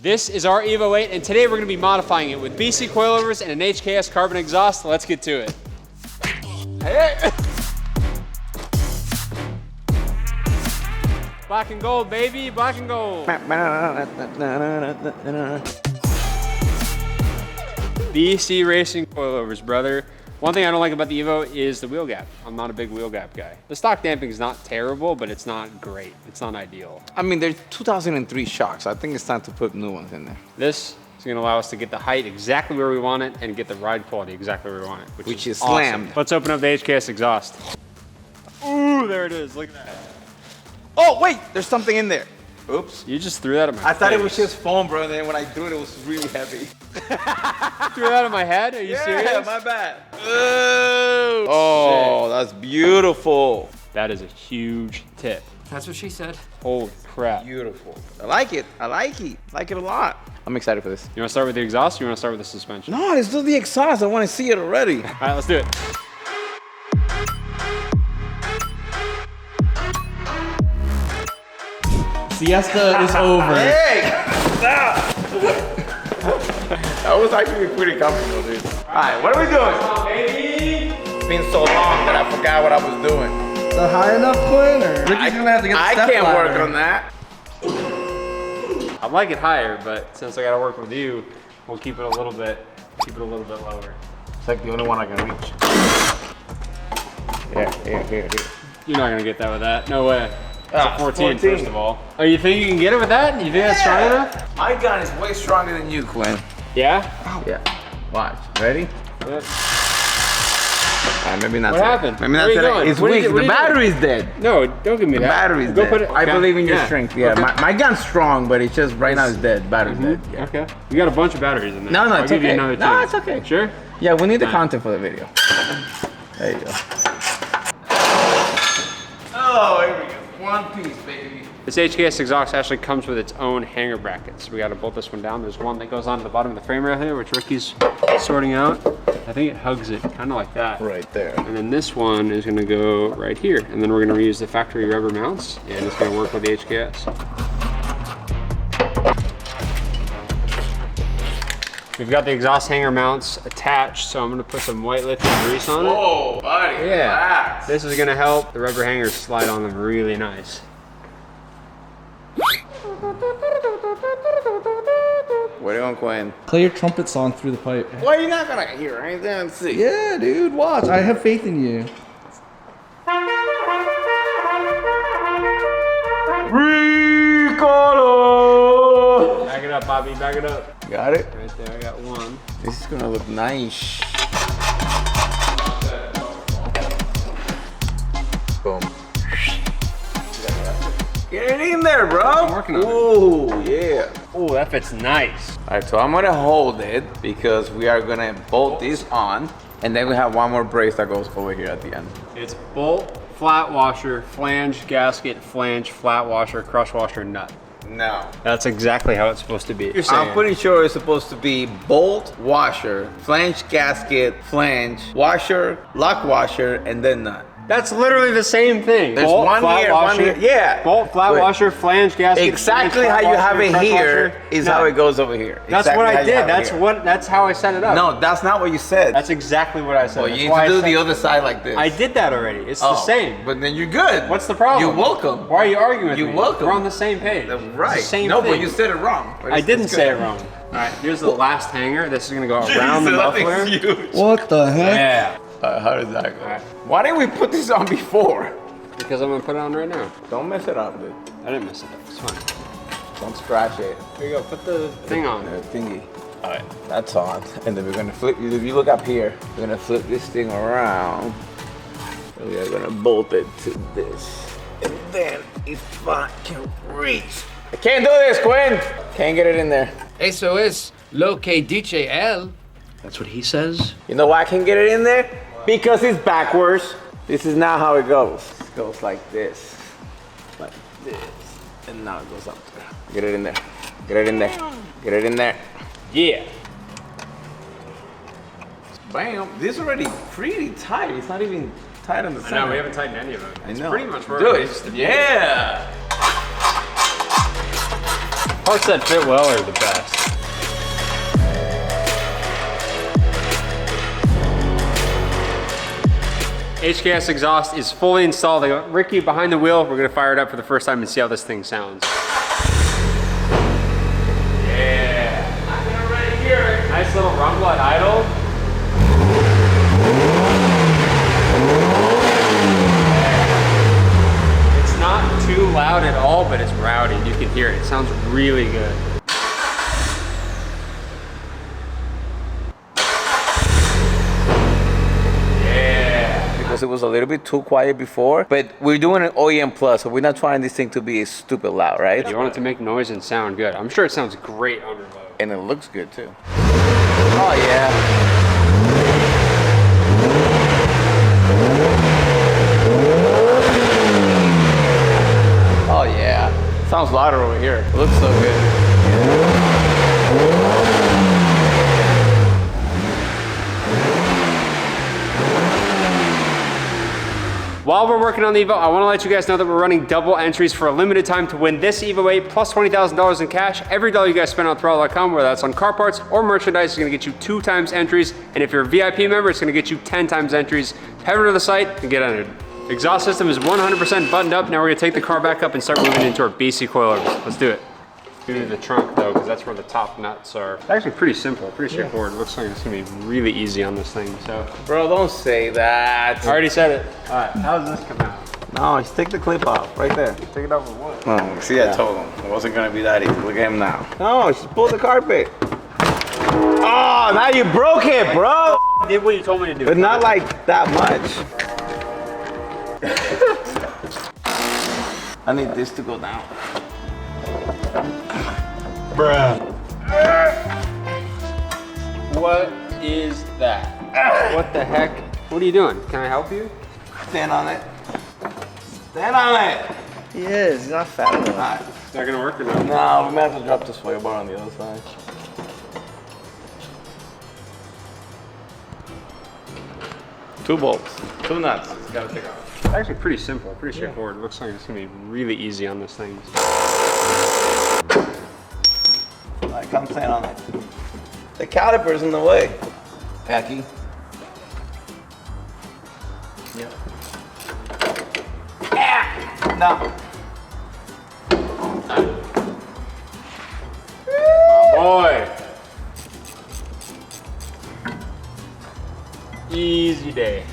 This is our EVO VIII, and today we're going to be modifying it with BC coilovers and an HKS carbon exhaust. Let's get to it. Hey. Black and gold, baby, black and gold. BC Racing coilovers, brother. One thing I don't like about the EVO is the wheel gap. I'm not a big wheel gap guy. The stock damping is not terrible, but it's not great. It's not ideal. I mean, they're 2003 shocks. I think it's time to put new ones in there. This is gonna allow us to get the height exactly where we want it and get the ride quality exactly where we want it, which is awesome. slammed. Let's open up the HKS exhaust. Ooh, there it is, look at that. Oh, wait, there's something in there. Oops. You just threw that at my I thought face. it was just foam, bro, and then when I threw it, it was really heavy. Threw that at my head? Are you serious? Yeah, my bad. Oh, that's beautiful. That is a huge tip. That's what she said. Holy crap. Beautiful. I like it. I like it. I like it a lot. I'm excited for this. You wanna start with the exhaust or you wanna start with the suspension? No, let's do the exhaust. I want to see it already. All right, let's do it. Siesta is over. Hey! That was actually pretty comfortable, dude. All right, what are we doing? Come on, baby. It's been so long that I forgot what I was doing. Is that high enough, Quinn? Or Ricky's gonna have to get the I step can't ladder. work on that. I'd like it higher, but since I gotta work with you, we'll keep it a little bit lower. It's like the only one I can reach. Here. You're not gonna get that with that. No way. It's Ah, a 14, 14. first of all. Oh, you think you can get it with that? You think that's strong enough? My gun is way stronger than you, Quinn. Yeah? Yeah. Watch. Ready? Yeah. Maybe not. What today. happened? Maybe Where not are you today. going? It's What are you weak. do- what The are you doing? battery's dead. No, don't give me The that. battery's Go dead. put it. I okay. believe in your Yeah. strength. Yeah, Okay. my gun's strong, but it's just right now it's dead. Battery's dead. Yeah. Okay. You got a bunch of batteries in there. No, I'll it's give you okay. another No, two. it's okay. Sure? Yeah, we need the Fine. content for the video. There you go. Oh, here we go. One piece, baby. This HKS exhaust actually comes with its own hanger brackets. We gotta bolt this one down. There's one that goes onto the bottom of the frame rail here, which Ricky's sorting out. I think it hugs it kind of like that. Right there. And then this one is gonna go right here. And then we're gonna reuse the factory rubber mounts and it's gonna work with the HKS. We've got the exhaust hanger mounts attached, so I'm gonna put some white liquid grease on it. Whoa, buddy. Yeah. Relax. This is gonna help the rubber hangers slide on them really nice. What are you on, Quinn? Play your trumpet song through the pipe. Why are you not gonna hear anything and see? Yeah, dude, watch. I have faith in you. Ricardo! Back it up, Bobby, back it up. Got it? Right there, I got one. This is gonna look nice. Boom. Get it in there, bro. I'm working on it. Ooh, yeah. Oh, that fits nice. All right, so I'm gonna hold it because we are gonna bolt this on, and then we have one more brace that goes over here at the end. It's bolt, flat washer, flange, gasket, flange, flat washer, crush washer, nut. No. That's exactly how it's supposed to be. You're saying. I'm pretty sure it's supposed to be bolt, washer, flange, gasket, flange, washer, lock washer, and then nut. That's literally the same thing. There's bolt, one flat here, washer, one here. Yeah. Bolt, flat Wait. washer, flange, gasket. Exactly flange, how flat you have washer, it crush here washer, is nut. how it goes over here. That's Exactly what how I you did. have it here. That's how I set it up. No, that's not what you said. That's exactly what I said. Well, That's you need why to I do said- the other side like this. I did that already. It's the same. But then you're good. What's the problem? You're welcome. Why are you arguing with me? You're welcome. We're on the same page. Right. It's the same no, thing. but you said it wrong. But I it's- didn't it's say good. it wrong. All right, here's the last hanger. This is gonna go around the Jesus, that muffler. thing's huge. What the heck? Yeah. How does that go? Alright. Why didn't we put this on before? Because I'm gonna put it on right now. Don't mess it up, dude. I didn't mess it up. It's fine. Don't scratch it. Here you go. Put the thing on. Thingy. All right. That's on. And then we're gonna flip. If you look up here, we're gonna flip this thing around. And we are gonna bolt it to this. And then if I can reach. I can't do this, Quinn. Can't get it in there. Eso es lo que dice él. That's what he says. You know why I can get it in there? Because it's backwards. This is not how it goes. It goes like this. Like this. And now it goes up there. Get it in there. Get it in there. Get it in there. Yeah. Bam. This is already pretty tight. It's not even tight on the I center. know we haven't tightened any of it. I It's know. pretty much where Dude, it needs to be. yeah. Parts that fit well are the best. HKS exhaust is fully installed. I got Ricky behind the wheel. We're gonna fire it up for the first time and see how this thing sounds. Yeah, I can already hear it. Nice little rumble at idle. It's not too loud at all, but it's rowdy. You can hear it. It sounds really good. It was a little bit too quiet before, but we're doing an OEM Plus, so we're not trying this thing to be stupid loud, right? You want it to make noise and sound good. I'm sure it sounds great under load. And it looks good too. Oh yeah. Oh yeah. Sounds louder over here. It looks so good. While we're working on the EVO, I want to let you guys know that we're running double entries for a limited time to win this EVO VIII plus $20,000 in cash. Every dollar you guys spend on throtl.com, whether that's on car parts or merchandise, is going to get you 2 times entries. And if you're a VIP member, it's going to get you 10 times entries. Head over to the site and get entered. Exhaust system is 100% buttoned up. Now we're going to take the car back up and start moving into our BC coilovers. Let's do it. Do the trunk though, because that's where the top nuts are. It's actually pretty simple, pretty straightforward. It looks like it's gonna be really easy on this thing, so. Bro, don't say that. I already said it. All right, how does this come out? No, just take the clip off, right there. Take it off with what? Oh, see, I told him. It wasn't gonna be that easy. Look at him now. No, just pull the carpet. Oh, now you broke it, bro. I did what you told me to do. But not like that much. I need this to go down. Bruh. What is that? What the heck? What are you doing? Can I help you? Stand on it. Stand on it. He is. He's not fat enough. It's not gonna work or no? No, we might have to drop the sway bar on the other side. Two bolts, 2 nuts. Gotta take off. It's actually pretty simple, pretty straightforward. It looks like it's gonna be really easy on this thing. Alright, come stand on it. The caliper's in the way. Packy. Yep. No. Boy. Easy day.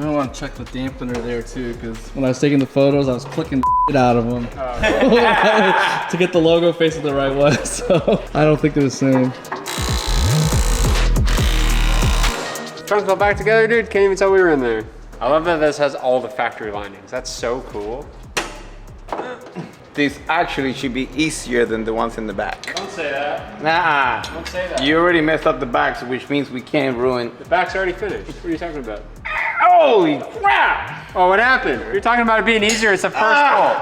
I want to check the dampener there too, because when I was taking the photos, I was clicking the shit out of them to get the logo facing the right way. So I don't think they're the same. Trunks all back together, dude. Can't even tell we were in there. I love that this has all the factory linings. That's so cool. This actually should be easier than the ones in the back. Don't say that. Nah. Don't say that. You already messed up the backs, which means we can't ruin. The back's already finished. What are you talking about? Holy crap! Oh, what happened? You're talking about it being easier. It's the first bolt.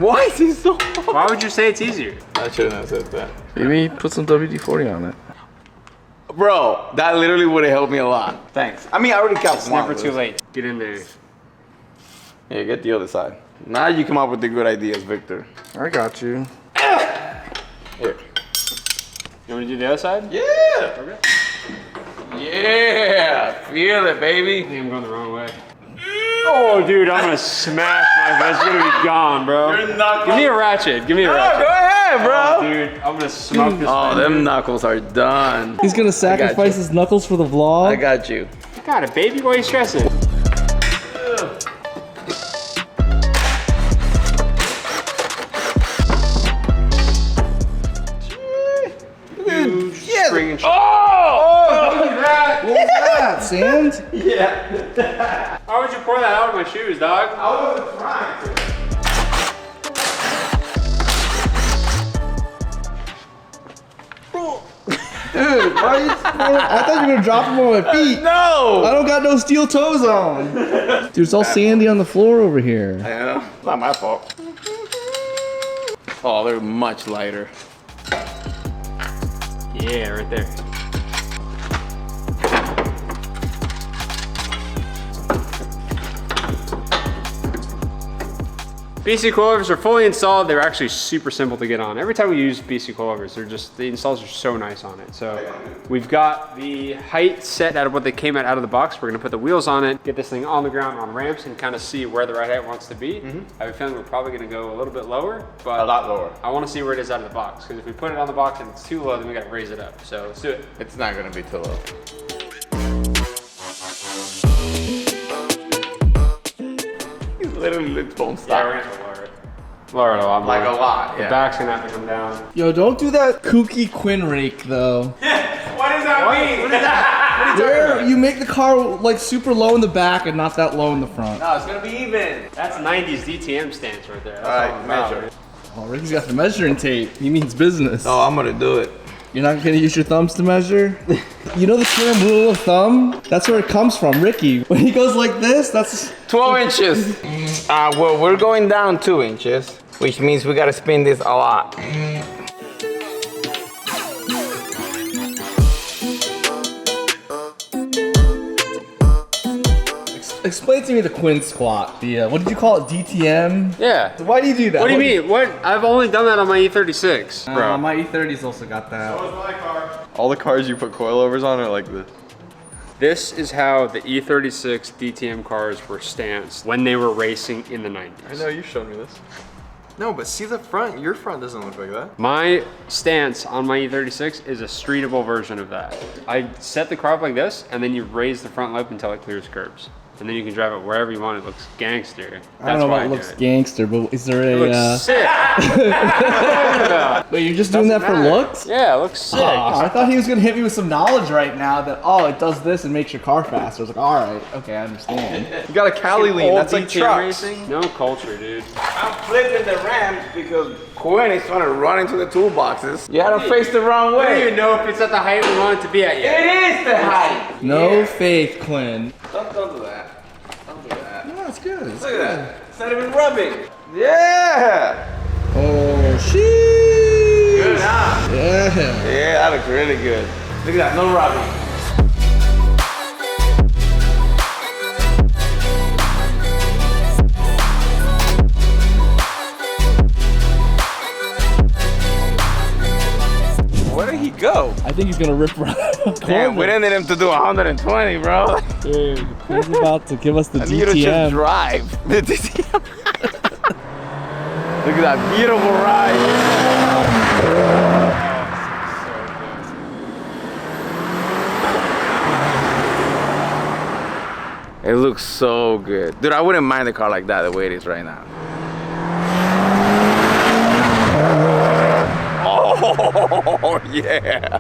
Why is it so hard? Why would you say it's easier? I shouldn't have said that. Maybe put some WD-40 on it. Bro, that literally would have helped me a lot. Thanks. I mean, I already got It's one. never too late. Get in there. Yeah, get the other side. Now you come up with the good ideas, Victor. I got you. Here. You want to do the other side? Yeah! Okay. Yeah! Feel it, I baby. think I'm going the wrong way. Oh, dude, I'm gonna smash my vest. It's gonna be gone, bro. Your knuckles. Give me a ratchet. Give me a Oh, ratchet. go ahead, bro. Oh, dude, I'm gonna smoke this Oh, thing. them knuckles are done. He's gonna sacrifice his knuckles for the vlog. I got you. Got it, baby. Why are you stressing? Yes. Spring Oh! look at that. What was that? Sand? Yeah. Why would you pour that out of my shoes, dog? I wasn't trying to. Dude, why I thought you were gonna drop them on my feet. No! I don't got no steel toes on. Dude, it's all sandy on the floor over here. I know. It's not my fault. Oh, they're much lighter. Yeah, right there. BC coilovers are fully installed. They're actually super simple to get on. Every time we use BC coilovers, the installs are so nice on it. So we've got the height set out of what they came out of the box. We're gonna put the wheels on it, get this thing on the ground on ramps and kind of see where the ride height wants to be. I have a feeling we're probably gonna go a little bit lower, but A lot lower. I wanna see where it is out of the box. Because if we put it on the box and it's too low, then we gotta raise it up. So let's do it. It's not gonna be too low. Literally won't stop. Yeah, we're gonna have to lower it. Lower it a lot more. Like a lot, The yeah. back's gonna have to come down. Yo, don't do that kooky Quinn rake though. What does that mean? What is that? Where you make the car like super low in the back and not that low in the front. No, it's gonna be even. That's 90s DTM stance right there. That's All right, that measure. matters. Oh, Ricky's got the measuring tape. He means business. Oh, I'm gonna do it. You're not gonna use your thumbs to measure? You know the term rule of thumb? That's where it comes from, Ricky. When he goes like this, that's 12 inches. Well, we're going down 2 inches, which means we gotta spin this a lot. Explain to me the Quinn squat. The what did you call it? DTM? Yeah. Why do you do that? What do you mean? What? I've only done that on my E36, bro. My E30's also got that. All the cars you put coilovers on are like this. This is how the E36 DTM cars were stanced when they were racing in the 90s. I know, you showed me this. No, but see the front. Your front doesn't look like that. My stance on my E36 is a streetable version of that. I set the car up like this, and then you raise the front lip until it clears curbs. And then you can drive it wherever you want. It looks gangster. That's I don't know why if it do looks gangster, but is there a... It looks sick. Wait, you're just doing that for looks? Yeah, it looks sick. Oh, I thought he was gonna hit me with some knowledge right now that, oh, it does this and makes your car faster. I was like, all right, okay, I understand. You got a Cali lean. Old That's like DTM trucks. racing? No culture, dude. I'm flipping the ramps because Quinn is trying to run into the toolboxes. You had to face the wrong I don't way. even know if it's at the height we want it to be at yet. It is the height. No faith, Quinn. Don't do that. Don't do that. No, it's good. It's Look good. at that. It's not even rubbing. Yeah. Oh, sheesh. Good, huh? Yeah. Yeah, that looks really good. Look at that. No rubbing. Where did he go? I think he's gonna rip right out. Damn, we didn't need him to do 120, bro. Dude, he's about to give us the I need you to just DTM. drive. The DTM. Look at that beautiful ride. It looks so good. Dude, I wouldn't mind a car like that the way it is right now. Oh, yeah.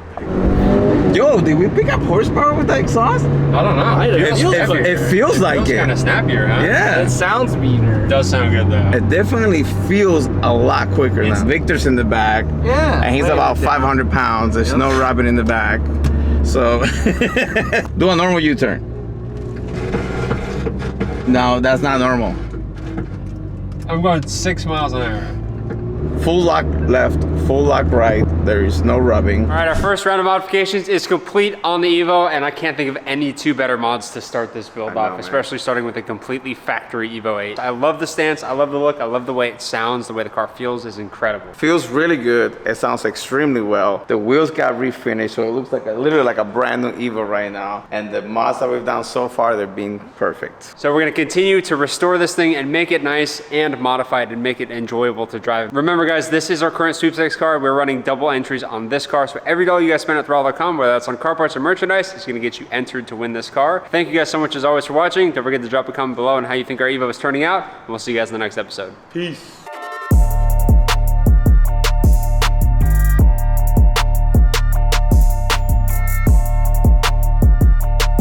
Yo, did we pick up horsepower with that exhaust? I don't know. It feels like It's kind it. of snappier, huh? Yeah. It sounds meaner. It does sound good though. It definitely feels a lot quicker now. Victor's in the back. Yeah. And he's about 500 pounds. There's no rubbing in the back. So, do a normal U-turn. No, that's not normal. I'm going 6 miles an hour. Full lock left, full lock right. There is no rubbing. All right, our first round of modifications is complete on the Evo, and I can't think of any two better mods to start this build off, man. especially starting with a completely factory Evo VIII. I love the stance, I love the look, I love the way it sounds, the way the car feels is incredible. Feels really good. It sounds extremely well. The wheels got refinished, so it looks like literally like a brand new Evo right now. And the mods that we've done so far, they're being perfect. So we're gonna continue to restore this thing and make it nice and modify it and make it enjoyable to drive. Remember guys, this is our current sweepstakes car. We're running double entries on this car. So every dollar you guys spend at throtl.com, whether that's on car parts or merchandise, is gonna get you entered to win this car. Thank you guys so much as always for watching. Don't forget to drop a comment below on how you think our Evo is turning out. And we'll see you guys in the next episode. Peace.